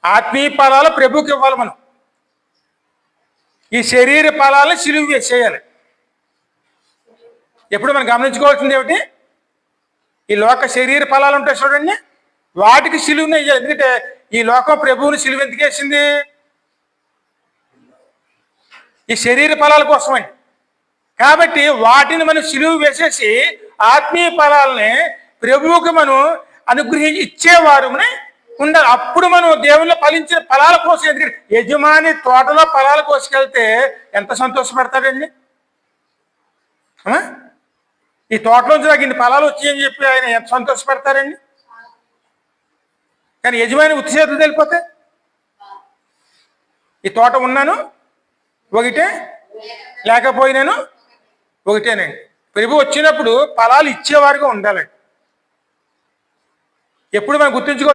ఆత్మీయ ఫలాలు ప్రభుకి ఇవ్వాలి. మనం ఈ శరీర ఫలాలను సిలువ వేసేయాలి. ఎప్పుడు మనం గమనించుకోవాల్సింది ఏమిటి? ఈ లోక శరీర ఫలాలు ఉంటాయి చూడండి, వాటికి సిలువని వేయాలి. ఎందుకంటే ఈ లోకం ప్రభువుని సిలువ ఎందుకు వేసింది? ఈ శరీర ఫలాల కోసమండి. కాబట్టి వాటిని మనం సిలువ వేసేసి ఆత్మీయ ఫలాలని ప్రభువుకి మనం అనుగ్రహించి ఇచ్చేవారు ఉండాలి. అప్పుడు మనం దేవుళ్ళు ఫలించిన ఫలాల కోసం, ఎందుకంటే యజమాని తోటలో ఫలాల కోసుకెళ్తే ఎంత సంతోషపడతాడండి? ఈ తోటలోంచి నాకు ఇన్ని ఫలాలు వచ్చాయని చెప్పి ఆయన ఎంత సంతోషపడతారండి? కానీ యజమాని ఉత్తి చేతులు తెలిపోతే, ఈ తోట ఉన్నాను ఒకటే, లేకపోయినాను ఒకటేనండి. ప్రభు వచ్చినప్పుడు ఫలాలు ఇచ్చేవారుగా ఉండాలండి. ఎప్పుడు మనం గుర్తుంచుకో